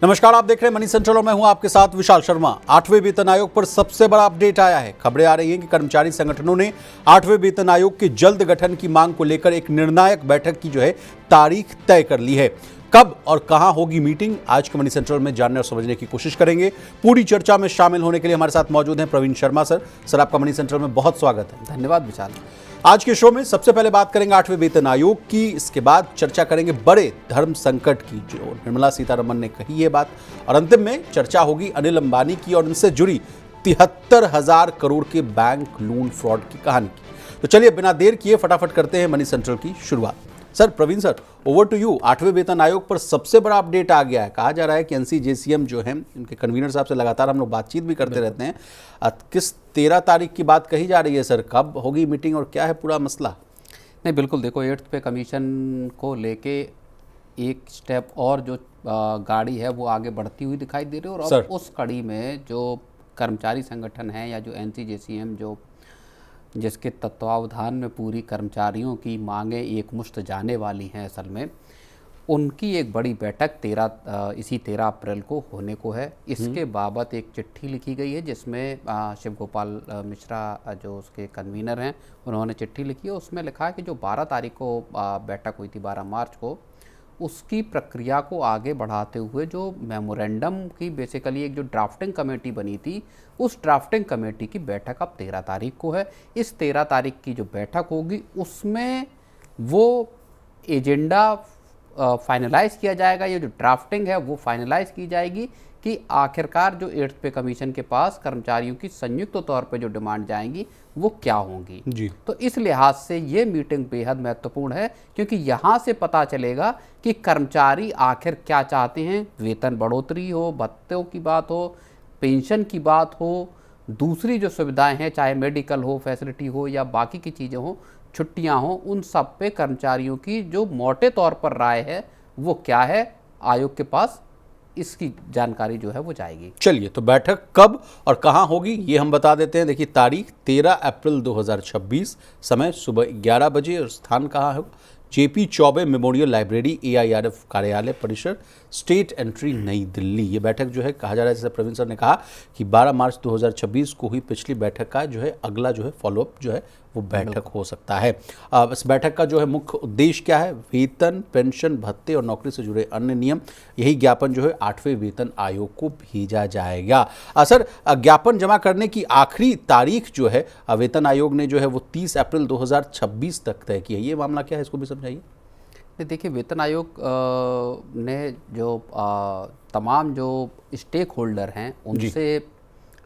नमस्कार, आप देख रहे हैं मनी सेंट्रल और मैं हूं आपके साथ विशाल शर्मा। 8वें वेतन आयोग पर सबसे बड़ा अपडेट आया है। खबरें आ रही हैं कि कर्मचारी संगठनों ने 8वें वेतन आयोग के जल्द गठन की मांग को लेकर एक निर्णायक बैठक की तारीख तय कर ली है। कब और कहां होगी मीटिंग, आज के मनी सेंट्रल में जानने और समझने की कोशिश करेंगे। पूरी चर्चा में शामिल होने के लिए हमारे साथ मौजूद हैं प्रवीण शर्मा सर। सर, आपका मनी सेंट्रल में बहुत स्वागत है। धन्यवाद विशाल। आज के शो में सबसे पहले बात करेंगे 8वें वेतन आयोग की, इसके बाद चर्चा करेंगे बड़े धर्म संकट की, जो निर्मला सीतारमण ने कही है बात, और अंतिम में चर्चा होगी अनिल अंबानी की और उनसे जुड़ी 73,000 करोड़ के बैंक लूट फ्रॉड की कहानी की। तो चलिए बिना देर किए फटाफट करते हैं मनी सेंट्रल की शुरुआत। Sir, Praveen sir, over to you. 8वें वेतन आयोग पर सबसे बड़ा अपडेट आ गया है। कहा जा रहा है कि एनसीजेसीएम जो है, इनके कन्वीनर साहब से लगातार हम लोग बातचीत भी करते रहते हैं। किस 13 तारीख की बात कही जा रही है सर? कब होगी मीटिंग और क्या है पूरा मसला? नहीं, बिल्कुल देखो, 8th पे कमीशन को लेके एक स्टेप और जो गाड़ी है वो आगे बढ़ती हुई दिखाई दे रही है। और अब उस कड़ी में जो कर्मचारी संगठन है या जो एनसीजेसीएम, जो जिसके तत्वावधान में पूरी कर्मचारियों की मांगें एकमुश्त जाने वाली हैं, असल में उनकी एक बड़ी बैठक इसी 13 अप्रैल को होने को है। इसके बाबत एक चिट्ठी लिखी गई है जिसमें शिव गोपाल मिश्रा जो उसके कन्वीनर हैं, उन्होंने चिट्ठी लिखी है। उसमें लिखा है कि जो 12 तारीख को बैठक हुई थी, 12 मार्च को, उसकी प्रक्रिया को आगे बढ़ाते हुए जो मेमोरेंडम की बेसिकली एक जो ड्राफ्टिंग कमेटी बनी थी, उस ड्राफ्टिंग कमेटी की बैठक अब 13 तारीख को है। इस 13 तारीख की जो बैठक होगी उसमें वो एजेंडा फाइनलाइज किया जाएगा। ये जो ड्राफ्टिंग है वो फाइनलाइज की जाएगी कि आखिरकार जो 8th पे कमीशन के पास कर्मचारियों की संयुक्त तौर पे जो डिमांड जाएंगी वो क्या होंगी जी। तो इस लिहाज से ये मीटिंग बेहद महत्वपूर्ण है, क्योंकि यहाँ से पता चलेगा कि कर्मचारी आखिर क्या चाहते हैं। वेतन बढ़ोतरी हो, भत्तों की बात हो, पेंशन की बात हो, दूसरी जो सुविधाएं हैं, चाहे मेडिकल हो, फैसिलिटी हो या बाकी की चीज़ें हो, छुट्टियां हो, उन सब पे कर्मचारियों की जो मोटे तौर पर राय है वो क्या है, आयोग के पास इसकी जानकारी जो है वो जाएगी। चलिए, तो बैठक कब और कहां होगी ये हम बता देते हैं। देखिए, तारीख 13 अप्रैल 2026, समय सुबह 11 बजे और स्थान कहाँ है? JP Choubey memorial library, AIRF कार्यालय परिसर, स्टेट एंट्री, नई दिल्ली। ये बैठक जो है, कहा जा रहा है, जैसे प्रवीण सर ने कहा कि 12 मार्च 2026 को हुई पिछली बैठक का अगला फॉलोअप वो बैठक हो सकता है। इस बैठक का मुख्य उद्देश्य क्या है? वेतन, पेंशन, भत्ते और नौकरी से जुड़े अन्य नियम, यही ज्ञापन 8वें वेतन आयोग को भेजा जाएगा। सर, ज्ञापन जमा करने की आखिरी तारीख वेतन आयोग ने वो 30 अप्रैल 2026 तक तय की है। ये मामला क्या है, इसको भी समझाइए। देखिए, वेतन आयोग ने जो तमाम जो स्टेक होल्डर हैं उनसे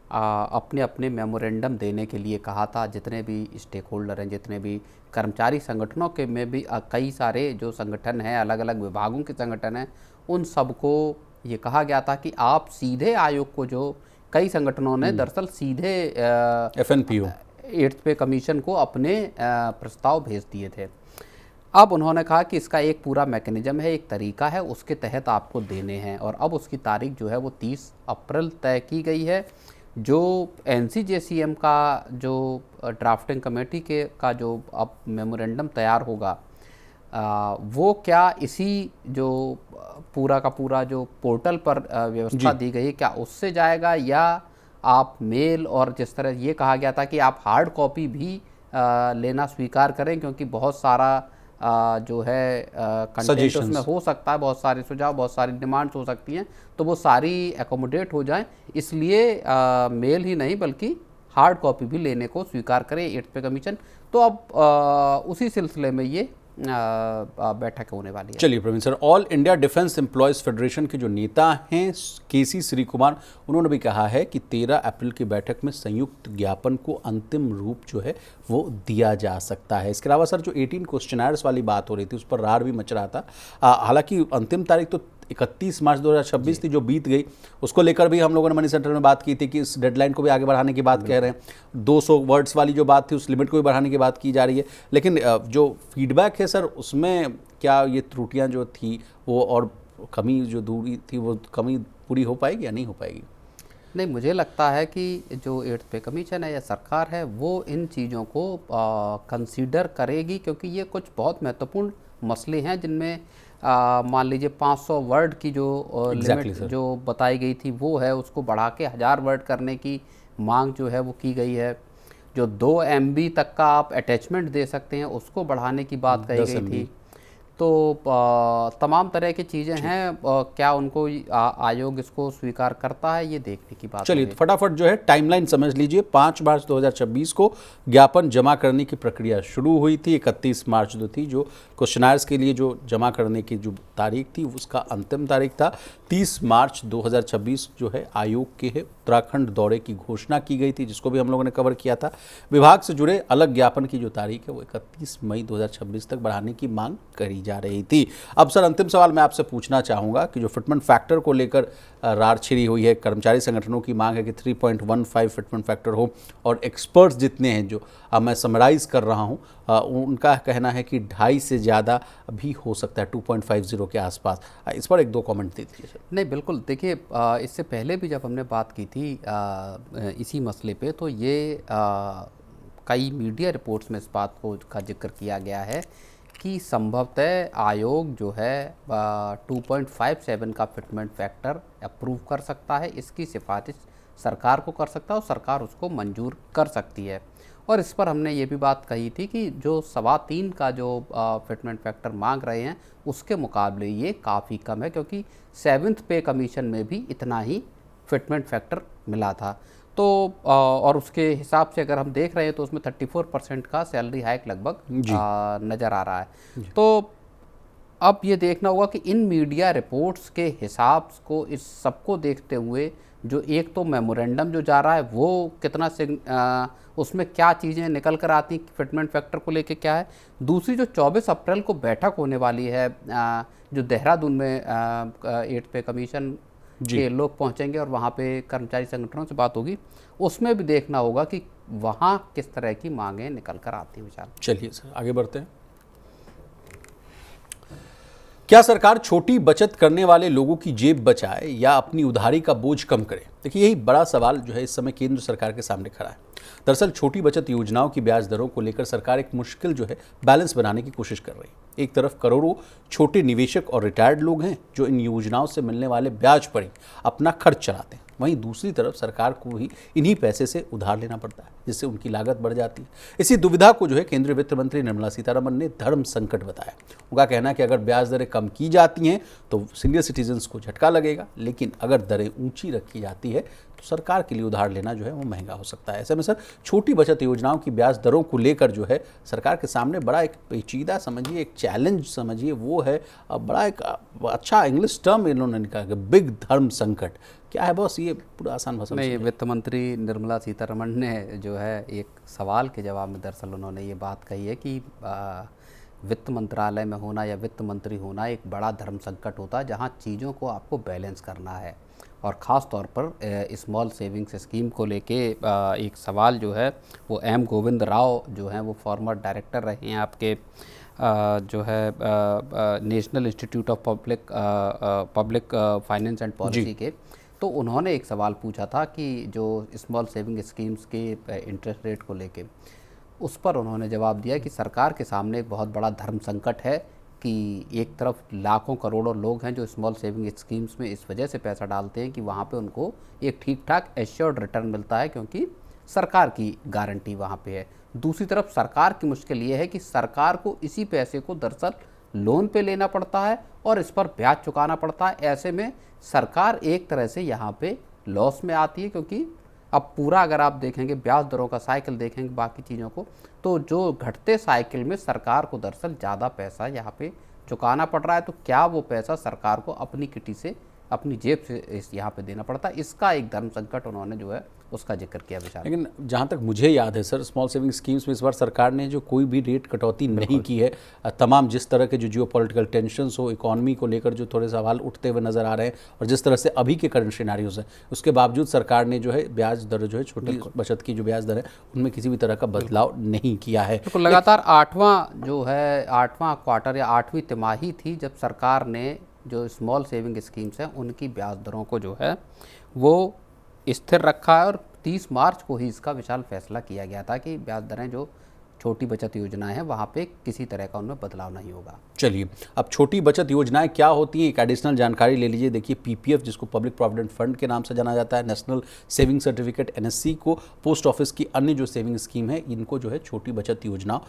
अपने अपने मेमोरेंडम देने के लिए कहा था। जितने भी स्टेक होल्डर हैं, जितने भी कर्मचारी संगठनों के में भी कई सारे जो संगठन हैं, अलग अलग विभागों के संगठन हैं, उन सबको ये कहा गया था कि आप सीधे आयोग को, जो कई संगठनों ने दरअसल सीधे एफएनपीओ 8th पे कमीशन को अपने प्रस्ताव भेज दिए थे। अब उन्होंने कहा कि इसका एक पूरा मैकेनिज्म है, एक तरीका है, उसके तहत आपको देने हैं। और अब उसकी तारीख वो 30 अप्रैल तय की गई है। जो एनसीजेसीएम का जो ड्राफ्टिंग कमेटी का जो अब मेमोरेंडम तैयार होगा, वो क्या इसी जो पूरा का पूरा जो पोर्टल पर व्यवस्था दी गई है, क्या उससे जाएगा, या आप मेल, और जिस तरह ये कहा गया था कि आप हार्ड कॉपी भी लेना स्वीकार करें, क्योंकि बहुत सारा कंटेंट उसमें हो सकता है, बहुत सारे सुझाव, बहुत सारी डिमांड्स हो सकती हैं, तो वो सारी एकोमोडेट हो जाएं, इसलिए मेल ही नहीं बल्कि हार्ड कॉपी भी लेने को स्वीकार करें 8th पे कमीशन। तो अब उसी सिलसिले में ये बैठक होने वाली है। चलिए Praveen sir, all India defence employees federation के जो नेता हैं केसी श्री कुमार, उन्होंने भी कहा है कि 13 अप्रैल की बैठक में संयुक्त ज्ञापन को अंतिम रूप वो दिया जा सकता है। इसके अलावा सर, जो 18 क्वेश्चनर्स वाली बात हो रही थी, उस पर रार भी मच रहा था। हालांकि अंतिम तारीख तो 31 मार्च 2026 थी, जो बीत गई। उसको लेकर भी हम लोगों ने मनी सेंटर में बात की थी कि इस डेडलाइन को भी आगे बढ़ाने की बात कह रहे हैं। 200 वर्ड्स वाली जो बात थी, उस लिमिट को भी बढ़ाने की बात की जा रही है। लेकिन जो फीडबैक है सर, उसमें क्या ये त्रुटियां जो थी वो, और कमी जो दूरी थी, वो कमी पूरी हो पाएगी या नहीं हो पाएगी? नहीं, मुझे लगता है कि जो 8th पे कमीशन है या सरकार है, वो इन चीज़ों को कंसीडर करेगी, क्योंकि ये कुछ बहुत महत्वपूर्ण मसले हैं जिनमें मान लीजिए 500 वर्ड की जो लिमिट जो बताई गई थी वो है, उसको बढ़ा के 1000 वर्ड करने की मांग जो है वो की गई है। जो 2 MB तक का आप अटैचमेंट दे सकते हैं उसको बढ़ाने की बात कही गई थी। तो तमाम तरह की चीज़ें हैं, क्या उनको आयोग इसको स्वीकार करता है, ये देखने की बात। चलिए फटाफट जो है टाइमलाइन समझ लीजिए। 5 मार्च 2026 को ज्ञापन जमा करने की प्रक्रिया शुरू हुई थी। 31 मार्च जो थी, जो क्वेश्चनायर्स के लिए जो जमा करने की जो तारीख थी उसका अंतिम तारीख था। 30 मार्च 2026 जो है आयोग के उत्तराखंड दौरे की घोषणा की गई थी, जिसको भी हम लोगों ने कवर किया था। विभाग से जुड़े अलग ज्ञापन की जो तारीख है वो 31 मई 2026 तक बढ़ाने की मांग करी जा रही थी। अब सर अंतिम सवाल मैं आपसे पूछना चाहूँगा कि जो फिटमेंट फैक्टर को लेकर रार छिड़ी हुई है, कर्मचारी संगठनों की मांग है कि 3.15 फिटमेंट फैक्टर हो, और एक्सपर्ट्स जितने हैं जो मैं समराइज़ कर रहा हूँ उनका कहना है कि 2.5 से ज़्यादा भी हो सकता है, 2.50 के आसपास। इस पर 1-2 कमेंट दे दीजिए सर। नहीं बिल्कुल, देखिए इससे पहले भी जब हमने बात की थी इसी मसले पे, तो ये कई मीडिया रिपोर्ट्स में इस बात को का जिक्र किया गया है कि संभवतः आयोग जो है 2.57 का फिटमेंट फैक्टर अप्रूव कर सकता है। इसकी सिफारिश सरकार को कर सकता है और सरकार उसको मंजूर कर सकती है। और इस पर हमने ये भी बात कही थी कि जो 3.25 का जो फिटमेंट फैक्टर मांग रहे हैं उसके मुकाबले ये काफ़ी कम है, क्योंकि 7th पे कमीशन में भी इतना ही फिटमेंट फैक्टर मिला था। तो और उसके हिसाब से अगर हम देख रहे हैं तो उसमें 34% का सैलरी हाइक लगभग नज़र आ रहा है। तो अब ये देखना होगा कि इन मीडिया रिपोर्ट्स के हिसाब को, इस सबको देखते हुए जो एक तो मेमोरेंडम जो जा रहा है वो कितना उसमें क्या चीज़ें निकल कर आती फिटमेंट फैक्टर को लेके क्या है। दूसरी जो 24 अप्रैल को बैठक होने वाली है जो देहरादून में 8th पे कमीशन के लोग पहुंचेंगे और वहाँ पे कर्मचारी संगठनों से बात होगी, उसमें भी देखना होगा कि वहाँ किस तरह की मांगें निकल कर आती हैं। विशाल, चलिए सर आगे बढ़ते हैं। क्या सरकार छोटी बचत करने वाले लोगों की जेब बचाए या अपनी उधारी का बोझ कम करे? देखिए यही बड़ा सवाल जो है इस समय केंद्र सरकार के सामने खड़ा है। दरअसल छोटी बचत योजनाओं की ब्याज दरों को लेकर सरकार एक मुश्किल जो है बैलेंस बनाने की कोशिश कर रही है। एक तरफ करोड़ों छोटे निवेशक और रिटायर्ड लोग हैं जो इन योजनाओं से मिलने वाले ब्याज पर ही अपना खर्च चलाते हैं, वहीं दूसरी तरफ सरकार को ही इन्हीं पैसे से उधार लेना पड़ता है, जिससे उनकी लागत बढ़ जाती है। इसी दुविधा को जो है केंद्रीय वित्त मंत्री निर्मला सीतारमण ने धर्म संकट बताया। उनका कहना है कि अगर ब्याज दरें कम की जाती हैं तो सीनियर सिटीजन्स को झटका लगेगा, लेकिन अगर दरें ऊंची रखी जाती है तो सरकार के लिए उधार लेना जो है वो महंगा हो सकता है। ऐसे में सर छोटी बचत योजनाओं की ब्याज दरों को लेकर जो है सरकार के सामने बड़ा एक पेचीदा समझिए, एक चैलेंज समझिए, वो है बड़ा एक अच्छा इंग्लिश टर्म इन्होंने निकाला, बिग धर्म संकट। क्या है बॉस, ये पूरा आसान भाषा में? वित्त मंत्री निर्मला सीतारमण ने जो है एक सवाल के जवाब में दरअसल उन्होंने ये बात कही है कि वित्त मंत्रालय में होना या वित्त मंत्री होना एक बड़ा धर्म संकट होता है, जहाँ चीज़ों को आपको बैलेंस करना है। और ख़ास तौर पर स्मॉल सेविंग्स स्कीम को लेके एक सवाल जो है वो एम गोविंद राव जो हैं, वो फॉर्मर डायरेक्टर रहे हैं आपके जो है national institute of public finance and policy के। तो उन्होंने एक सवाल पूछा था कि जो स्मॉल सेविंग स्कीम्स के इंटरेस्ट रेट को लेके, उस पर उन्होंने जवाब दिया कि सरकार के सामने एक बहुत बड़ा धर्म संकट है कि एक तरफ लाखों करोड़ों लोग हैं जो स्मॉल सेविंग स्कीम्स में इस वजह से पैसा डालते हैं कि वहाँ पे उनको एक ठीक ठाक एश्योर्ड रिटर्न मिलता है, क्योंकि सरकार की गारंटी वहाँ पे है। दूसरी तरफ सरकार की मुश्किल ये है कि सरकार को इसी पैसे को दरअसल लोन पे लेना पड़ता है और इस पर ब्याज चुकाना पड़ता है। ऐसे में सरकार एक तरह से यहाँ पे लॉस में आती है, क्योंकि अब पूरा अगर आप देखेंगे ब्याज दरों का साइकिल देखेंगे बाकी चीज़ों को, तो जो घटते साइकिल में सरकार को दरअसल ज़्यादा पैसा यहाँ पे चुकाना पड़ रहा है। तो क्या वो पैसा सरकार को अपनी किटी से, अपनी जेब से इस यहाँ पे देना पड़ता है? इसका एक धर्म संकट उन्होंने जो है उसका जिक्र किया विशाल। लेकिन जहाँ तक मुझे याद है सर, स्मॉल सेविंग स्कीम्स में इस बार सरकार ने जो कोई भी रेट कटौती नहीं की है। तमाम जिस तरह के जो जियोपॉलिटिकल टेंशन्स हो, इकोनॉमी को लेकर जो थोड़े सवाल उठते हुए नजर आ रहे हैं, और जिस तरह से अभी के करंट सिनेरियोज हैं, उसके बावजूद सरकार ने जो है ब्याज दर जो है छोटी बचत की जो ब्याज दर है उनमें किसी भी तरह का बदलाव नहीं किया है। तो लगातार 8वां क्वार्टर या 8वीं तिमाही थी जब सरकार ने जो स्मॉल सेविंग स्कीम्स हैं उनकी ब्याज दरों को जो है वो स्थिर रखा है, और 30 मार्च को ही इसका विशाल फैसला किया गया था कि ब्याज दरें जो छोटी बचत योजनाएं हैं वहाँ पे किसी तरह का उनमें बदलाव नहीं होगा। चलिए, अब छोटी बचत योजनाएं क्या होती हैं, एक एडिशनल जानकारी ले लीजिए। देखिए, पीपीएफ जिसको पब्लिक प्रोविडेंट फंड के नाम से जाना जाता है, नेशनल सेविंग सर्टिफिकेट एनएससी को, पोस्ट ऑफिस की अन्य जो सेविंग स्कीम है, इनको जो है छोटी बचत योजना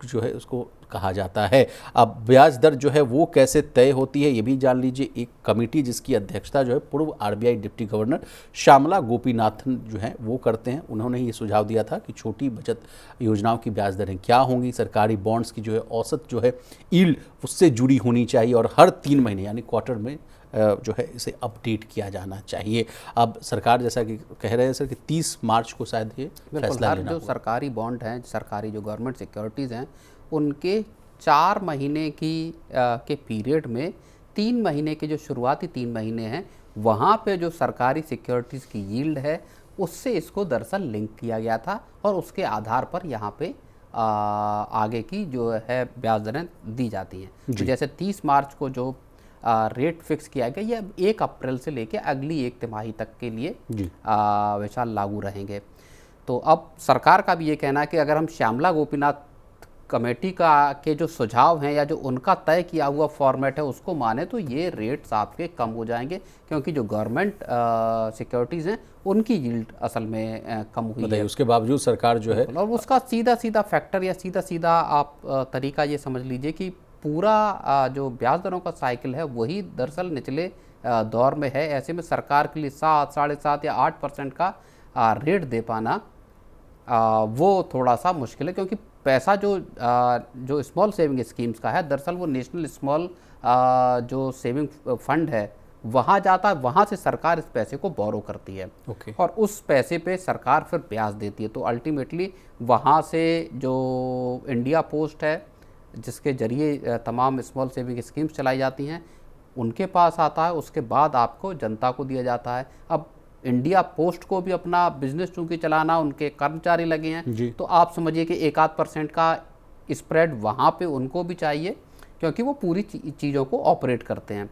जो है उसको कहा जाता है। अब ब्याज दर जो है वो कैसे तय होती है ये भी जान लीजिए। एक कमेटी जिसकी अध्यक्षता जो है पूर्व RBI deputy governor Shyamala Gopinathan जो है वो करते हैं। उन्होंने ये सुझाव दिया था कि छोटी बचत योजनाओं की ब्याज दरें क्या होंगी, सरकारी बॉन्ड्स की जो है औसत जो है यील्ड उससे जुड़ी होनी चाहिए और हर 3 महीने यानी क्वार्टर में जो है इसे अपडेट किया जाना चाहिए। अब सरकार जैसा कि कह रहे हैं सर कि 30 मार्च को शायद ये फैसला लेना जो सरकारी बॉन्ड हैं, सरकारी जो गवर्नमेंट सिक्योरिटीज़ हैं, उनके 4 महीने के पीरियड में 3 महीने के जो शुरुआती 3 महीने हैं वहाँ पे जो सरकारी सिक्योरिटीज़ की यील्ड है उससे इसको दरअसल लिंक किया गया था और उसके आधार पर यहाँ पे आगे की जो है ब्याज दरें दी जाती हैं। तो जैसे 30 मार्च को जो रेट फिक्स किया गया ये 1 अप्रैल से लेके अगली 1 तिमाही तक के लिए विशाल लागू रहेंगे। तो अब सरकार का भी ये कहना है कि अगर हम श्यामला गोपीनाथ कमेटी के जो सुझाव हैं या जो उनका तय किया हुआ फॉर्मेट है उसको माने तो ये रेट्स आपके कम हो जाएंगे, क्योंकि जो गवर्नमेंट सिक्योरिटीज़ हैं उनकी यील्ड असल में कम हुई है। उसके बावजूद सरकार जो है, और उसका सीधा सीधा फैक्टर या सीधा सीधा आप तरीका ये समझ लीजिए कि पूरा जो ब्याज दरों का साइकिल है वही दरअसल निचले दौर में है। ऐसे में सरकार के लिए 7, 7.5 या 8% का रेट दे पाना वो थोड़ा सा मुश्किल है, क्योंकि पैसा जो स्मॉल सेविंग स्कीम्स का है दरअसल वो नेशनल स्मॉल जो सेविंग फंड है वहाँ जाता है, वहाँ से सरकार इस पैसे को बोरो करती है। और उस पैसे पे सरकार फिर ब्याज देती है। तो अल्टीमेटली वहाँ से जो इंडिया पोस्ट है जिसके जरिए तमाम स्मॉल सेविंग स्कीम्स चलाई जाती हैं उनके पास आता है, उसके बाद आपको जनता को दिया जाता है। अब इंडिया पोस्ट को भी अपना बिजनेस चूँकि चलाना, उनके कर्मचारी लगे हैं, तो आप समझिए कि 1-8% का स्प्रेड वहाँ पे उनको भी चाहिए, क्योंकि वो पूरी चीज़ों को ऑपरेट करते हैं।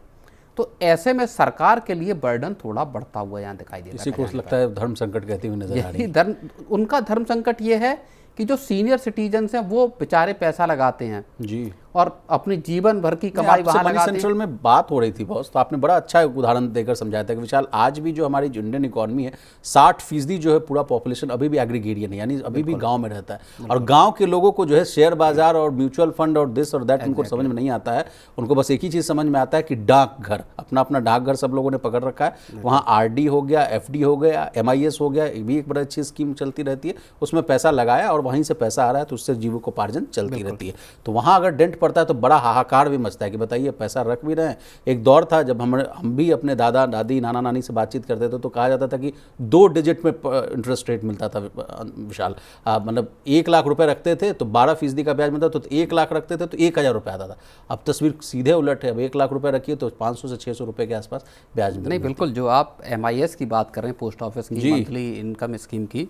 तो ऐसे में सरकार के लिए बर्डन थोड़ा बढ़ता हुआ यहाँ दिखाई दे रहा है। इसी को लगता है धर्म संकट कहते हुए नजर आ रही है। उनका धर्म संकट ये है कि जो सीनियर सिटीजन्स हैं वो बेचारे पैसा लगाते हैं जी और अपनी जीवन भर की कमाई वहाँ लगाते हैं। सेंट्रल में बात हो रही थी बॉस, तो आपने बड़ा अच्छा उदाहरण देकर समझाया था कि विशाल आज भी जो हमारी इंडियन इकोनॉमी है 60% जो है पूरा पॉपुलेशन अभी भी एग्रीगेरियन है, यानी अभी भी गांव में रहता है। और गांव के लोगों को जो है शेयर बाजार और म्यूचुअल फंड और दिस और दैट उनको समझ में नहीं आता है। उनको बस एक ही चीज़ समझ में आता है कि डाकघर, अपना अपना डाकघर सब लोगों ने पकड़ रखा है। वहाँ RD हो गया, FD हो गया, MIS हो गया, ये भी एक बड़ा अच्छी स्कीम चलती रहती है। उसमें पैसा लगाया और वहीं से पैसा आ रहा है तो उससे जीविकोपार्जन चलती रहती है। तो वहाँ अगर डेंट पड़ता है तो बड़ा हाहाकार भी मचता है कि बताइए पैसा रख भी रहे हैं। एक दौर था जब हम भी अपने दादा दादी नाना नानी से बातचीत करते थे तो कहा जाता था कि 2 डिजिट में इंटरेस्ट रेट मिलता था विशाल। मतलब 1 लाख रुपए रखते थे तो 12% का ब्याज मिलता, तो 1 लाख रखते थे तो 1000 रुपये आता था। अब तस्वीर सीधे उलट है। अब 1 लाख रुपए रखिए तो 500 से 600 रुपये के आसपास ब्याज मिलता है। नहीं, बिल्कुल जो आप MIS की बात कर रहे हैं, पोस्ट ऑफिस की मंथली इनकम स्कीम की,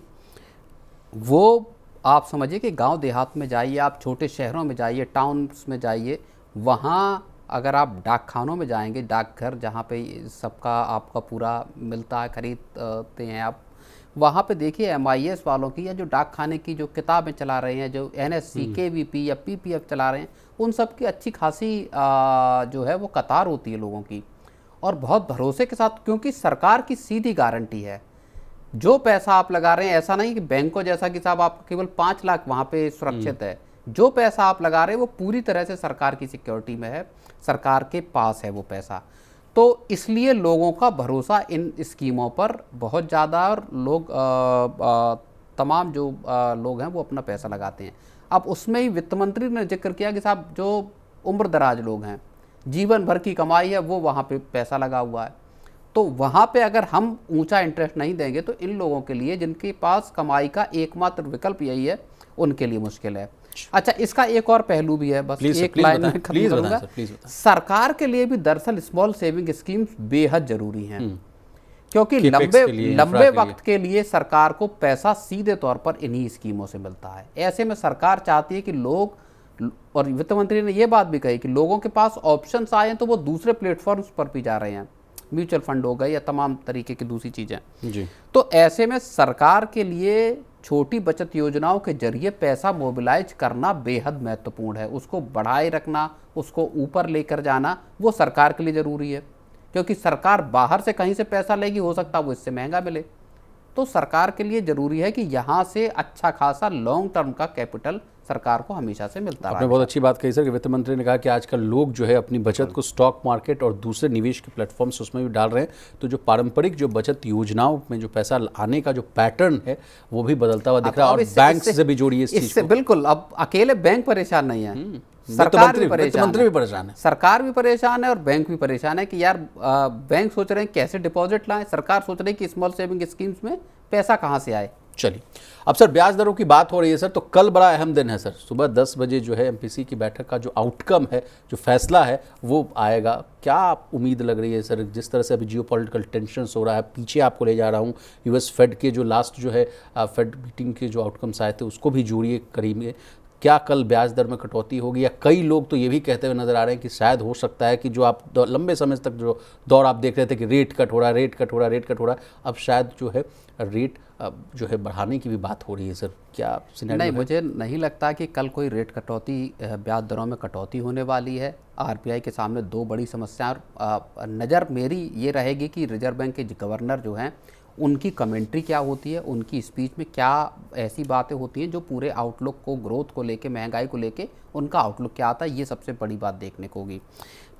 वो आप समझिए कि गांव देहात में जाइए, आप छोटे शहरों में जाइए, टाउन्स में जाइए, वहाँ अगर आप डाक खानों में जाएंगे, डाकघर जहाँ पे सबका आपका पूरा मिलता है, खरीदते हैं आप, वहाँ पे देखिए MIS वालों की या जो डाक खाने की जो किताबें चला रहे हैं, जो NSC KVP या PPF चला रहे हैं, उन सब की अच्छी खासी जो है वो कतार होती है लोगों की, और बहुत भरोसे के साथ, क्योंकि सरकार की सीधी गारंटी है। जो पैसा आप लगा रहे हैं, ऐसा नहीं कि बैंकों जैसा कि साहब आप केवल 5 लाख वहाँ पे सुरक्षित है। जो पैसा आप लगा रहे हैं वो पूरी तरह से सरकार की सिक्योरिटी में है, सरकार के पास है वो पैसा। तो इसलिए लोगों का भरोसा इन स्कीमों पर बहुत ज़्यादा, और लोग तमाम जो लोग हैं वो अपना पैसा लगाते हैं। अब उसमें ही वित्त मंत्री ने जिक्र किया कि साहब जो उम्र दराज लोग हैं, जीवन भर की कमाई है, वो वहाँ पे पैसा लगा हुआ है। तो वहाँ पे अगर हम ऊंचा इंटरेस्ट नहीं देंगे तो इन लोगों के लिए, जिनके पास कमाई का एकमात्र विकल्प यही है, उनके लिए मुश्किल है। अच्छा, इसका एक और पहलू भी है, बस एक लाइन में खत्म करूंगा। सरकार के लिए भी दरअसल स्मॉल सेविंग स्कीम्स बेहद जरूरी हैं, क्योंकि लंबे वक्त के लिए सरकार को पैसा सीधे तौर पर इन्हीं स्कीमों से मिलता है। ऐसे में सरकार चाहती है कि लोग, और वित्त मंत्री ने यह बात भी कही कि लोगों के पास ऑप्शंस आए तो वो दूसरे प्लेटफॉर्म्स पर भी जा रहे हैं, म्यूचुअल फंड हो गए या तमाम तरीके की दूसरी चीज़ें जी। तो ऐसे में सरकार के लिए छोटी बचत योजनाओं के जरिए पैसा मोबिलाइज करना बेहद महत्वपूर्ण है। उसको बढ़ाए रखना, उसको ऊपर लेकर जाना, वो सरकार के लिए ज़रूरी है, क्योंकि सरकार बाहर से कहीं से पैसा लेगी, हो सकता है वो इससे महंगा मिले। तो सरकार के लिए ज़रूरी है कि यहाँ से अच्छा खासा लॉन्ग टर्म का कैपिटल सरकार को हमेशा से मिलता रहा। आपने बहुत अच्छी बात कही सर कि वित्त मंत्री ने कहा कि आजकल लोग जो है अपनी बचत को स्टॉक मार्केट और दूसरे निवेश के प्लेटफॉर्म्स उसमें भी डाल रहे हैं, तो जो पारंपरिक जो बचत योजनाओं में जो पैसा आने का जो पैटर्न है वो भी बदलता हुआ दिख रहा है। और बैंक से भी जोड़िए इस चीज को। बिल्कुल, अब अकेले बैंक परेशान नहीं है, सरकार भी परेशान है, सरकार भी परेशान है और बैंक भी परेशान है कि यार बैंक सोच रहे हैं कैसे डिपॉजिट लाएं, सरकार सोच रही है कि स्मॉल सेविंग स्कीम्स में पैसा कहां से आए। चलिए, अब सर ब्याज दरों की बात हो रही है सर, तो कल बड़ा अहम दिन है सर। सुबह 10 बजे जो है एमपीसी की बैठक का जो आउटकम है, जो फैसला है वो आएगा। क्या उम्मीद लग रही है सर, जिस तरह से अभी जियोपॉलिटिकल टेंशन्स हो रहा है? पीछे आपको ले जा रहा हूँ, यूएस फेड के जो लास्ट जो है फेड मीटिंग के जो आउटकम्स आए थे उसको भी जोड़िए करीब में। क्या कल ब्याज दर में कटौती होगी? या कई लोग तो ये भी कहते हुए नजर आ रहे हैं कि शायद हो सकता है कि जो आप लंबे समय तक जो दौर आप देख रहे थे कि रेट कट हो रहा है, रेट कट हो रहा है, रेट कट हो रहा है, अब शायद जो है रेट जो है बढ़ाने की भी बात हो रही है सर। क्या नहीं, मुझे नहीं लगता कि कल कोई रेट कटौती, ब्याज दरों में कटौती होने वाली है। आरबीआई के सामने दो बड़ी समस्याएं, और नज़र मेरी ये रहेगी कि रिजर्व बैंक के गवर्नर जो हैं उनकी कमेंट्री क्या होती है, उनकी स्पीच में क्या ऐसी बातें होती हैं जो पूरे आउटलुक को, ग्रोथ को लेके, महंगाई को लेके उनका आउटलुक क्या आता है, ये सबसे बड़ी बात देखने को होगी।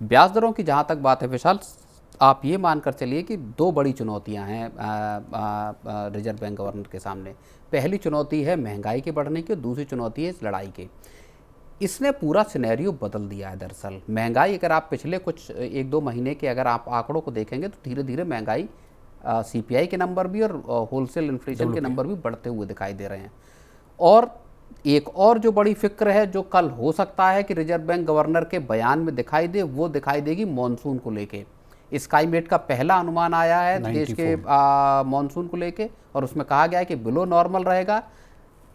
ब्याज दरों की जहाँ तक बात है विशाल, आप ये मानकर चलिए कि दो बड़ी चुनौतियां हैं रिजर्व बैंक गवर्नर के सामने। पहली चुनौती है महंगाई के बढ़ने की और दूसरी चुनौती है इस लड़ाई की। इसने पूरा सिनेरियो बदल दिया है। दरअसल महंगाई, अगर आप पिछले कुछ 1-2 महीने के अगर आप आंकड़ों को देखेंगे तो धीरे धीरे महंगाई सीपीआई के नंबर भी और होलसेल इन्फ्लेशन के नंबर भी बढ़ते हुए दिखाई दे रहे हैं। और एक और जो बड़ी फिक्र है, जो कल हो सकता है कि रिजर्व बैंक गवर्नर के बयान में दिखाई दे, वो दिखाई देगी मॉनसून को लेके। स्काईमेट का पहला अनुमान आया है देश के मॉनसून को लेके, और उसमें कहा गया है कि बिलो नॉर्मल रहेगा।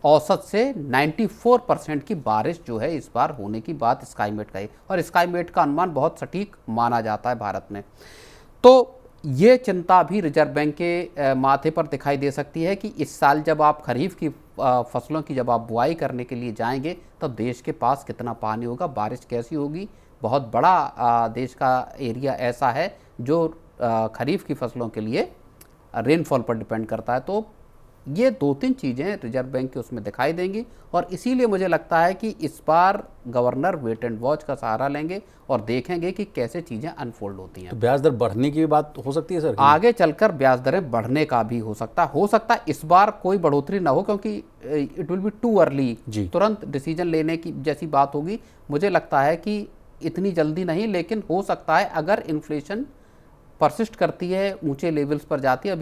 औसत से 94% की बारिश जो है इस बार होने की बात स्काईमेट का है, और स्काईमेट का अनुमान बहुत सटीक माना जाता है भारत में। तो ये चिंता भी रिजर्व बैंक के माथे पर दिखाई दे सकती है कि इस साल जब आप खरीफ की फसलों की जब आप बुआई करने के लिए जाएंगे तो देश के पास कितना पानी होगा, बारिश कैसी होगी। बहुत बड़ा देश का एरिया ऐसा है जो खरीफ की फसलों के लिए रेनफॉल पर डिपेंड करता है। तो ये 2-3 चीज़ें रिजर्व बैंक के उसमें दिखाई देंगी, और इसीलिए मुझे लगता है कि इस बार गवर्नर वेट एंड वॉच का सहारा लेंगे और देखेंगे कि कैसे चीज़ें अनफोल्ड होती हैं। तो ब्याज दर बढ़ने की भी बात हो सकती है सर? आगे चलकर ब्याज दरें बढ़ने का भी हो सकता है इस बार कोई बढ़ोतरी ना हो, क्योंकि it will be too early तुरंत डिसीजन लेने की जैसी बात होगी। मुझे लगता है कि इतनी जल्दी नहीं, लेकिन हो सकता है अगर इन्फ्लेशन परसिस्ट करती है, ऊंचे लेवल्स पर जाती है।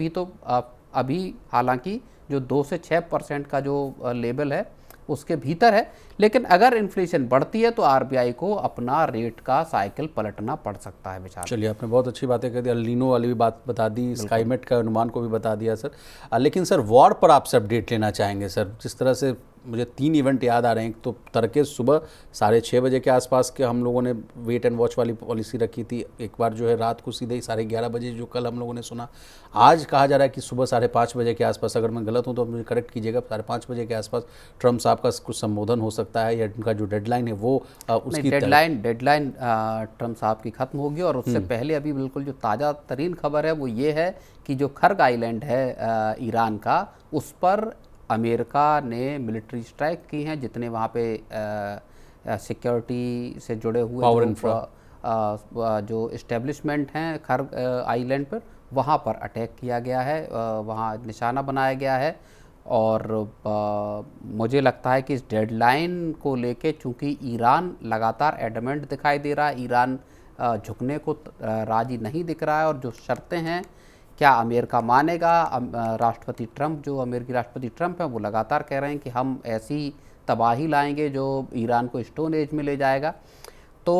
अभी हालांकि जो 2 से 6% का जो लेवल है उसके भीतर है, लेकिन अगर इन्फ्लेशन बढ़ती है तो आरबीआई को अपना रेट का साइकिल पलटना पड़ सकता है विचार। चलिए, आपने बहुत अच्छी बातें कर दी, एल नीनो वाली भी बात बता दी, स्काईमेट का अनुमान को भी बता दिया सर। लेकिन सर वॉर पर आपसे अपडेट लेना चाहेंगे सर। जिस तरह से मुझे 3 इवेंट याद आ रहे हैं। तो तड़के सुबह 6:30 बजे के आसपास के हम लोगों ने वेट एंड वॉच वाली पॉलिसी रखी थी। एक बार जो है रात को सीधे ही 11:30 बजे जो कल हम लोगों ने सुना। आज कहा जा रहा है कि सुबह 5:30 बजे के आसपास, अगर मैं गलत हूँ तो मुझे करेक्ट कीजिएगा, 5:30 बजे के आसपास ट्रम्प साहब का कुछ संबोधन हो सकता है, या उनका जो डेडलाइन है वो उसकी डेडलाइन ट्रम्प साहब की खत्म होगी। और उससे पहले अभी बिल्कुल जो ताज़ा तरीन खबर है वो ये है कि जो खर्ग आइलैंड है ईरान का, उस पर अमेरिका ने मिलिट्री स्ट्राइक की हैं। जितने वहाँ पे सिक्योरिटी से जुड़े हुए जो इस्टेब्लिशमेंट हैं खर्ग आइलैंड पर, वहाँ पर अटैक किया गया है, वहाँ निशाना बनाया गया है। और मुझे लगता है कि इस डेडलाइन को लेके, चूँकि ईरान लगातार एडमेंट दिखाई दे रहा है, ईरान झुकने को राजी नहीं दिख रहा है, और जो शर्तें हैं क्या अमेरिका मानेगा? राष्ट्रपति ट्रंप, जो अमेरिकी राष्ट्रपति ट्रंप हैं, वो लगातार कह रहे हैं कि हम ऐसी तबाही लाएंगे जो ईरान को स्टोन एज में ले जाएगा। तो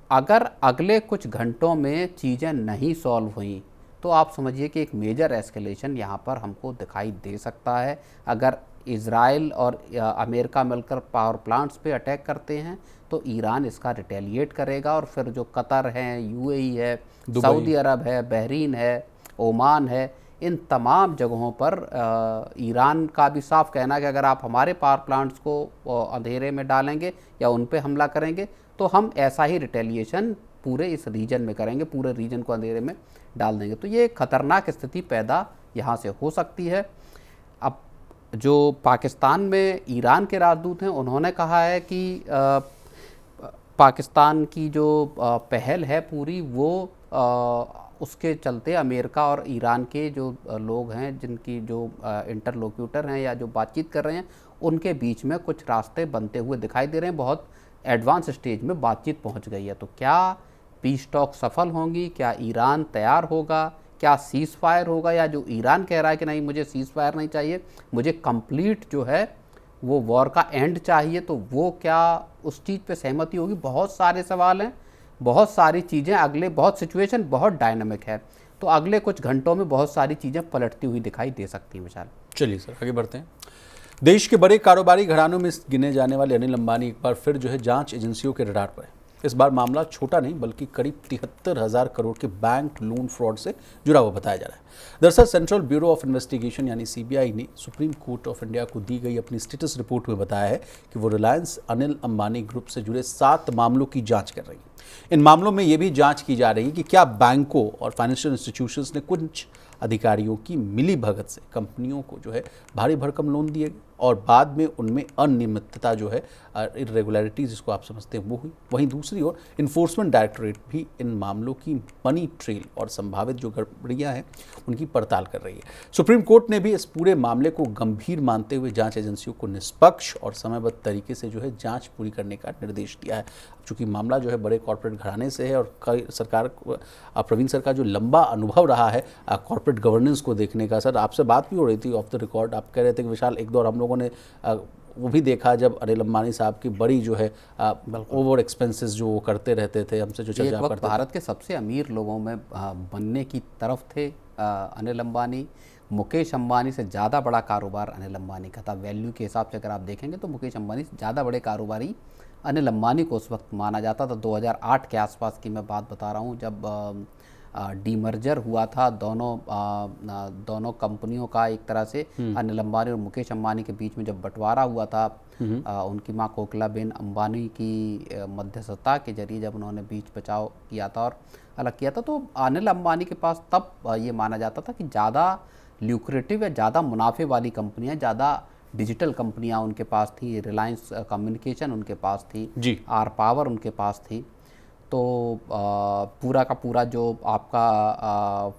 अगर अगले कुछ घंटों में चीज़ें नहीं सॉल्व हुई तो आप समझिए कि एक मेजर एस्केलेशन यहाँ पर हमको दिखाई दे सकता है। अगर इज़राइल और अमेरिका मिलकर पावर प्लांट्स पे अटैक करते हैं तो ईरान इसका रिटेलिएट करेगा, और फिर जो कतर है, यूएई है, सऊदी अरब है, बहरीन है, ओमान है, इन तमाम जगहों पर ईरान का भी साफ कहना है कि अगर आप हमारे पावर प्लांट्स को अंधेरे में डालेंगे या उन पे हमला करेंगे तो हम ऐसा ही रिटेलिएशन पूरे इस रीजन में करेंगे, पूरे रीजन को अंधेरे में डाल देंगे। तो ये खतरनाक स्थिति पैदा यहाँ से हो सकती है। अब जो पाकिस्तान में ईरान के राजदूत हैं उन्होंने कहा है कि पाकिस्तान की जो पहल है पूरी वो उसके चलते अमेरिका और ईरान के जो लोग हैं, जिनकी जो इंटरलोक्यूटर हैं या जो बातचीत कर रहे हैं, उनके बीच में कुछ रास्ते बनते हुए दिखाई दे रहे हैं। बहुत एडवांस स्टेज में बातचीत पहुंच गई है। तो क्या पीस टॉक सफल होंगी? क्या ईरान तैयार होगा? क्या सीज़ फायर होगा? या जो ईरान कह रहा है कि नहीं मुझे सीज़ फायर नहीं चाहिए, मुझे कंप्लीट जो है वो वॉर का एंड चाहिए, तो वो क्या उस चीज़ पे सहमति होगी? बहुत सारे सवाल हैं, बहुत सारी चीज़ें अगले, बहुत सिचुएशन बहुत डायनामिक है। तो अगले कुछ घंटों में बहुत सारी चीज़ें पलटती हुई दिखाई दे सकती हैं। विशाल, चलिए सर आगे बढ़ते हैं। देश के बड़े कारोबारी घरानों में गिने जाने वाले अनिल अंबानी एक बार फिर जो है जांच एजेंसियों के रडार पर है। इस बार मामला छोटा नहीं बल्कि करीब 73,000 करोड़ के बैंक लोन फ्रॉड से जुड़ा हुआ बताया जा रहा है। दरअसल सेंट्रल ब्यूरो ऑफ इन्वेस्टिगेशन यानी सीबीआई ने सुप्रीम कोर्ट ऑफ इंडिया को दी गई अपनी स्टेटस रिपोर्ट में बताया है कि वो रिलायंस अनिल अंबानी ग्रुप से जुड़े 7 मामलों की जांच कर रही है। इन मामलों में ये भी जांच की जा रही है कि क्या बैंकों और फाइनेंशियल इंस्टीट्यूशंस ने कुछ अधिकारियों की मिली भगत से कंपनियों को जो है भारी भरकम लोन दिए गए और बाद में उनमें अनियमितता जो है, इरेगुलरिटीज जिसको आप समझते हैं वो हुई। वहीं दूसरी ओर इन्फोर्समेंट डायरेक्टोरेट भी इन मामलों की मनी ट्रेल और संभावित जो गड़बड़ियां हैं उनकी पड़ताल कर रही है। सुप्रीम कोर्ट ने भी इस पूरे मामले को गंभीर मानते हुए जांच एजेंसियों को निष्पक्ष और समयबद्ध तरीके से जो है जांच पूरी करने का निर्देश दिया है। चूँकि मामला जो है बड़े कॉर्पोरेट घराने से है और कई सरकार प्रवीण सर का जो लंबा अनुभव रहा है कॉर्पोरेट गवर्नेंस को देखने का, सर आपसे बात भी हो रही थी ऑफ द रिकॉर्ड, आप कह रहे थे कि विशाल एक दौर हम लोगों ने वो भी देखा जब अनिल अंबानी साहब की बड़ी जो है ओवर एक्सपेंसेस जो वो करते रहते थे, हमसे जो चर्चा करते थे। भारत के सबसे अमीर लोगों में बनने की तरफ थे अनिल अंबानी। मुकेश अंबानी से ज़्यादा बड़ा कारोबार अनिल अंबानी का था। वैल्यू के हिसाब से अगर आप देखेंगे तो मुकेश अंबानी से ज़्यादा बड़े कारोबारी अनिल अंबानी को उस वक्त माना जाता था। 2008 के आसपास की मैं बात बता रहा हूँ, जब डीमर्जर हुआ था दोनों कंपनियों का, एक तरह से अनिल अंबानी और मुकेश अंबानी के बीच में जब बंटवारा हुआ था उनकी मां कोकिलाबेन अंबानी की मध्यस्थता के जरिए, जब उन्होंने बीच बचाव किया था और अलग किया था, तो अनिल अंबानी के पास तब ये माना जाता था कि ज़्यादा ल्यूक्रेटिव या ज़्यादा मुनाफे वाली कंपनियां, ज़्यादा डिजिटल कंपनियां उनके पास थी। रिलायंस कम्युनिकेशन उनके पास थी जी, आर पावर उनके पास थी। तो पूरा का पूरा जो आपका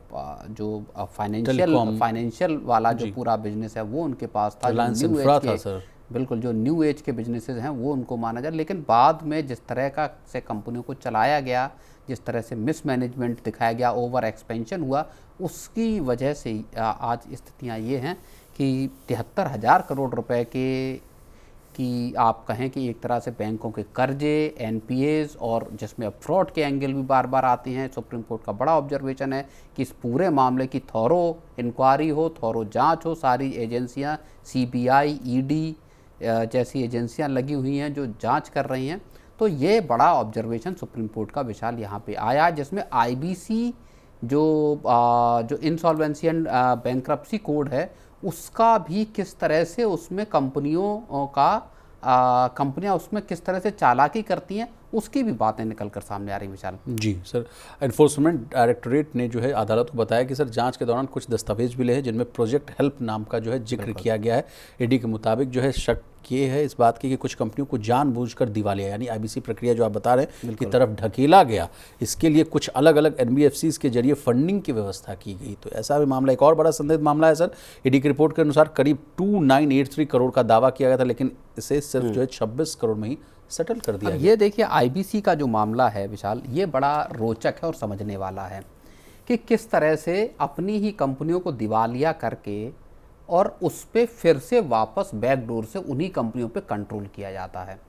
जो फाइनेंशियल वाला जो पूरा बिजनेस है वो उनके पास था। न्यू एज के, सर बिल्कुल, जो न्यू एज के बिजनेसेस हैं वो उनको माना जाए। लेकिन बाद में जिस तरह का से कंपनियों को चलाया गया, जिस तरह से मिसमैनेजमेंट दिखाया गया, ओवर एक्सपेंशन हुआ, उसकी वजह से आज स्थितियाँ ये हैं कि 73,000 करोड़ रुपए की आप कहें कि एक तरह से बैंकों के कर्जे, एनपीएस, और जिसमें अब फ्रॉड के एंगल भी बार बार आते हैं। सुप्रीम कोर्ट का बड़ा ऑब्जर्वेशन है कि इस पूरे मामले की थॉरो इंक्वायरी हो, थॉरो जांच हो। सारी एजेंसियां, सीबीआई, ईडी जैसी एजेंसियां लगी हुई हैं जो जांच कर रही हैं। तो ये बड़ा ऑब्जर्वेशन सुप्रीम कोर्ट का विशाल यहाँ पे आया, जिसमें आईबीसी जो इंसॉल्वेंसी एंड बैंक्रप्सी कोड है उसका भी किस तरह से उसमें कंपनियां उसमें किस तरह से चालाकी करती हैं उसकी भी बातें निकल कर सामने आ रही विशाल। जी सर, एनफोर्समेंट डायरेक्टोरेट ने जो है अदालत को बताया कि सर जांच के दौरान कुछ दस्तावेज मिले हैं जिनमें प्रोजेक्ट हेल्प नाम का जो है जिक्र किया गया है। ईडी के मुताबिक जो है शक ये है इस बात की कि कुछ कंपनियों को जानबूझकर दिवालिया यानी आईबीसी प्रक्रिया जो आप बता रहे हैं की तरफ ढकेला गया। इसके लिए कुछ अलग अलग एनबीएफसीज के जरिए फंडिंग की व्यवस्था की गई। तो ऐसा भी मामला, एक और बड़ा संदिग्ध मामला है सर। ईडी की रिपोर्ट के अनुसार करीब 2983 करोड़ का दावा किया गया था, लेकिन इसे सिर्फ जो है 26 करोड़ में ही सेटल कर दिया। ये देखिए आईबीसी का जो मामला है विशाल, ये बड़ा रोचक है और समझने वाला है कि किस तरह से अपनी ही कंपनियों को दिवालिया करके और उस पर फिर से वापस बैकडोर से उन्हीं कंपनियों पे कंट्रोल किया जाता है।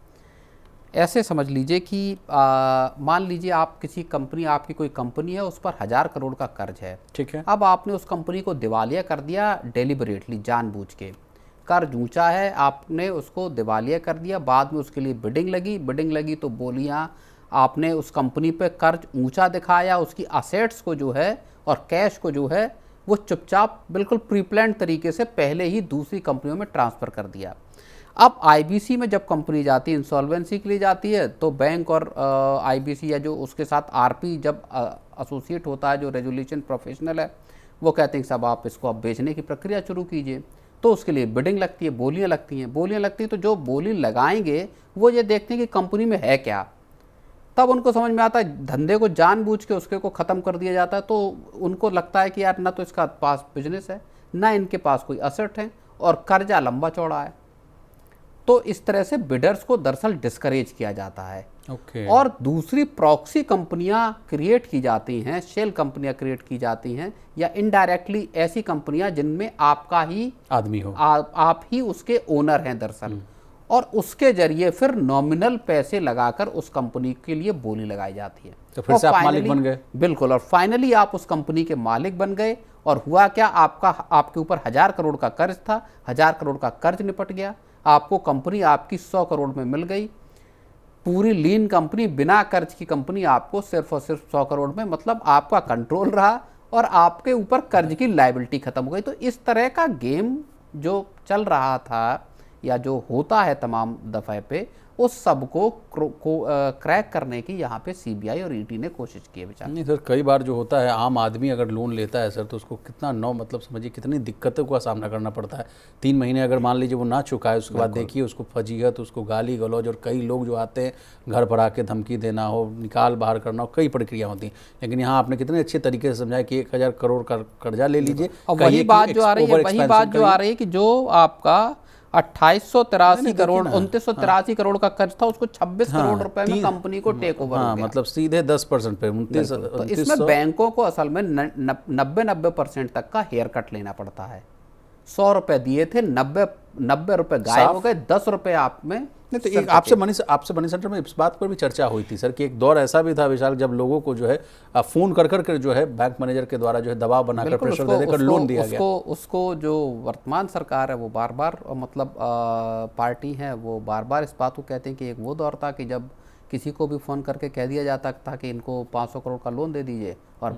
ऐसे समझ लीजिए कि मान लीजिए आप किसी कंपनी, आपकी कोई कंपनी है, उस पर 1000 करोड़ का कर्ज है, ठीक है। अब आपने उस कंपनी को दिवालिया कर दिया डेलिबरेटली, जानबूझ के। कर्ज ऊंचा है, आपने उसको दिवालिया कर दिया, बाद में उसके लिए बिडिंग लगी तो बोलियां आपने उस कंपनी पे कर्ज ऊंचा दिखाया, उसकी असेट्स को जो है और कैश को जो है वो चुपचाप बिल्कुल प्रीप्लान्ड तरीके से पहले ही दूसरी कंपनियों में ट्रांसफ़र कर दिया। अब आईबीसी में जब कंपनी जाती है, इंसॉल्वेंसी के लिए जाती है, तो बैंक और आईबीसी या जो उसके साथ आरपी जब एसोसिएट होता है, जो रेजुलेशन प्रोफेशनल है, वो कहते हैं कि साहब आप इसको अब बेचने की प्रक्रिया शुरू कीजिए। तो उसके लिए बिडिंग लगती है, बोलियां लगती हैं, तो जो बोली लगाएंगे वो ये देखते हैं कि कंपनी में है क्या। तब उनको समझ में आता है धंधे को जानबूझ के उसके को ख़त्म कर दिया जाता है। तो उनको लगता है कि यार ना तो इसका पास बिजनेस है, ना इनके पास कोई असेट है, और कर्जा लंबा चौड़ा है। तो इस तरह से बिडर्स को दरअसल डिस्करेज किया जाता है। और दूसरी प्रॉक्सी कंपनियां क्रिएट की जाती हैं, शेल कंपनियां क्रिएट की जाती हैं, या इनडायरेक्टली ऐसी कंपनियां जिनमें आपका ही आदमी हो, आप ही उसके ओनर हैं दरअसल, और उसके जरिए फिर नॉमिनल पैसे लगाकर उस कंपनी के लिए बोली लगाई जाती है। तो फिर से आप मालिक बन गए। बिल्कुल, और फाइनली आप उस कंपनी के मालिक बन गए। और हुआ क्या, आपके ऊपर 1000 करोड़ का कर्ज था, 1000 करोड़ का कर्ज निपट गया, आपको कंपनी आपकी 100 करोड़ में मिल गई। पूरी लीन कंपनी, बिना कर्ज की कंपनी आपको सिर्फ और सिर्फ 100 करोड़ में, मतलब आपका कंट्रोल रहा और आपके ऊपर कर्ज की लायबिलिटी खत्म हो गई। तो इस तरह का गेम जो चल रहा था या जो होता है तमाम दफ़े पे, उस सब को क्रैक करने की यहाँ पे सीबीआई और ईडी ने कोशिश की है बेचारा। नहीं सर, कई बार जो होता है आम आदमी अगर लोन लेता है सर, तो उसको कितना मतलब समझिए कितनी दिक्कतों का सामना करना पड़ता है। 3 महीने अगर मान लीजिए वो ना चुकाए, उसके बाद देखिए उसको फजीहत, उसको गाली गलौज, और कई लोग जो आते हैं घर पर आके धमकी देना हो, निकाल बाहर करना हो, कई प्रक्रिया होती हैं। लेकिन यहाँ आपने कितने अच्छे तरीके से समझाया कि 1000 करोड़ का कर्जा ले लीजिए। वही बात जो आ रही है कि जो आपका 2883 करोड़ 2983 करोड़ का कर्ज था, उसको 26 करोड़ रुपए में कंपनी को टेक ओवर हो गया। मतलब सीधे 10% पे 29। तो इसमें बैंकों को असल में 90% तक का हेयर कट लेना पड़ता है। 100 रुपए दिए थे, 90 रुपए गायब हो गए, 10 रुपए आप में। नहीं तो एक आपसे मनी सेंटर में इस बात पर भी चर्चा हुई थी सर कि एक दौर ऐसा भी था विशाल, जब लोगों को जो है फोन कर जो है बैंक मैनेजर के द्वारा जो है दबाव बनाकर प्रेशर दे देकर लोन दिया गया। उसको जो वर्तमान सरकार है वो बार बार, मतलब पार्टी है, वो बार बार इस बात को कहते हैं कि एक वो दौर था कि जब किसी को भी फ़ोन करके कह दिया जाता था कि इनको 500 करोड़ का लोन दे दीजिए, और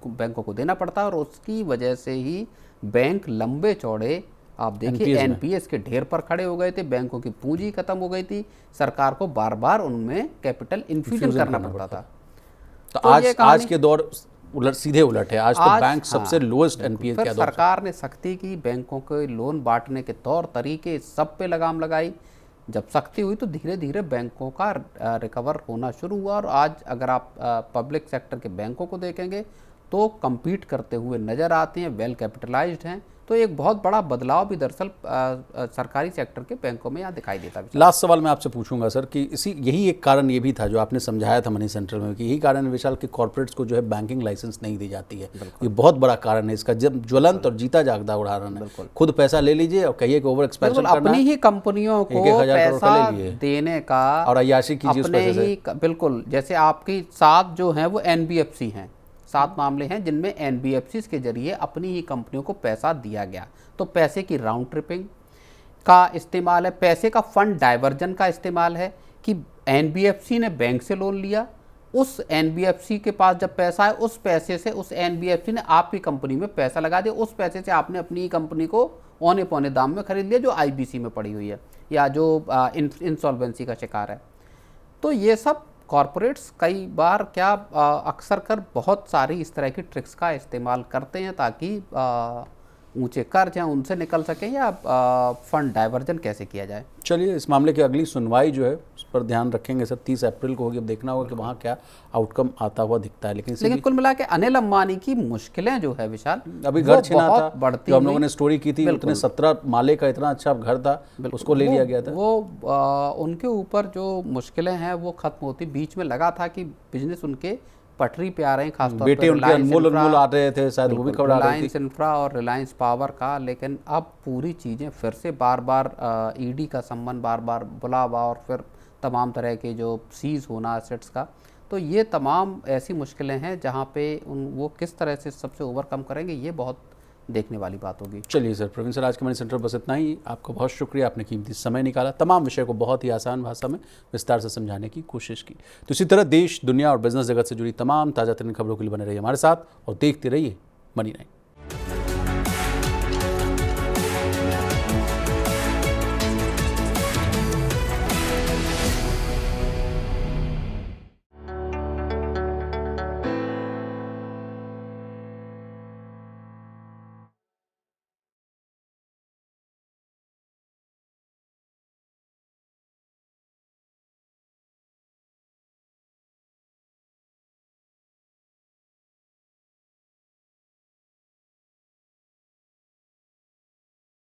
बैंकों को देना पड़ता, और उसकी वजह से ही बैंक लंबे चौड़े, आप देखिए एनपीएस के ढेर पर खड़े हो गए थे, बैंकों की पूंजी खत्म हो गई थी, सरकार को बार बार उनमें कैपिटल इन्फ्यूजन करना पड़ता था। तो आज के दौर सीधे उलट है। आज तो बैंक सबसे लोएस्ट एनपीए फिर सरकार ने सख्ती की, बैंकों के लोन बांटने के तौर तरीके सब पे लगाम लगाई। जब सख्ती हुई तो धीरे धीरे बैंकों का रिकवर होना शुरू हुआ, और आज अगर आप पब्लिक सेक्टर के बैंकों को देखेंगे तो कम्पीट करते हुए नज़र आते हैं, वेल कैपिटलाइज्ड हैं। तो एक बहुत बड़ा बदलाव भी दरअसल सरकारी सेक्टर के बैंकों में यहाँ दिखाई देता है। लास्ट सवाल मैं आपसे पूछूंगा सर कि यही एक कारण ये भी था जो आपने समझाया था मनी सेंटर में, कि यही कारण विशाल कि कॉर्पोरेट्स को जो है बैंकिंग लाइसेंस नहीं दी जाती है। ये बहुत बड़ा कारण है इसका, जब ज्वलंत और जीता जागता उदाहरण है। खुद पैसा ले लीजिए और कहिए कि ओवर एक्सपेंशन करना, अपनी ही कंपनियों को पैसा देने का और अय्याशी कीजिए। बिल्कुल, जैसे आपकी 7 जो हैं वो एनबीएफसी हैं, 7 मामले हैं जिनमें एनबीएफसी के जरिए अपनी ही कंपनियों को पैसा दिया गया। तो पैसे की राउंड ट्रिपिंग का इस्तेमाल है, पैसे का फंड डाइवर्जन का इस्तेमाल है, कि एनबीएफसी ने बैंक से लोन लिया, उस एनबीएफसी के पास जब पैसा है, उस पैसे से उस एनबीएफसी ने आपकी कंपनी में पैसा लगा दिया, उस पैसे से आपने अपनी ही कंपनी को औने पौने दाम में खरीद लिया, जो आईबीसी में पड़ी हुई है या जो इंसॉल्वेंसी का शिकार है। तो ये सब कॉरपोरेट्स कई बार अक्सर कर बहुत सारी इस तरह की ट्रिक्स का इस्तेमाल करते हैं, ताकि ऊंचे कर्ज हैं उनसे निकल सकें, या फंड डाइवर्जन कैसे किया जाए। चलिए, इस मामले की अगली सुनवाई जो है उस पर ध्यान रखेंगे सर। 30 अप्रैल को होगी, अब देखना होगा कि वहाँ क्या आउटकम आता हुआ दिखता है। लेकिन कुल मिला के अनिल अंबानी की मुश्किलें जो है विशाल, अभी घर छिना था, जो हम लोगों ने स्टोरी की थी, उतने 17 माले का इतना अच्छा घर था, उसको ले लिया गया था। वो उनके ऊपर जो मुश्किलें हैं वो खत्म होती, बीच में लगा था कि बिजनेस उनके पटरी पे आ रहे हैं, खासतौर बेटे उनके अनमोल आ रहे थे, शायद वो भी खबर आ रही थी, रिलायंस इंफ्रा और रिलायंस पावर का। लेकिन अब पूरी चीज़ें फिर से बार बार ईडी का संबंध, बार बार बुलावा, और फिर तमाम तरह के जो सीज होना एसेट्स का। तो ये तमाम ऐसी मुश्किलें हैं जहाँ पे वो किस तरह से सबसे ओवरकम करेंगे, ये बहुत देखने वाली बात होगी। चलिए सर, प्रवीण सर, आज के मनी सेंटर बस इतना ही। आपका बहुत शुक्रिया, आपने कीमती समय निकाला, तमाम विषय को बहुत ही आसान भाषा में विस्तार से समझाने की कोशिश की। तो इसी तरह देश, दुनिया और बिजनेस जगत से जुड़ी तमाम ताज़ा तरीन खबरों के लिए बने रहिए हमारे साथ और देखते रहिए मनी9।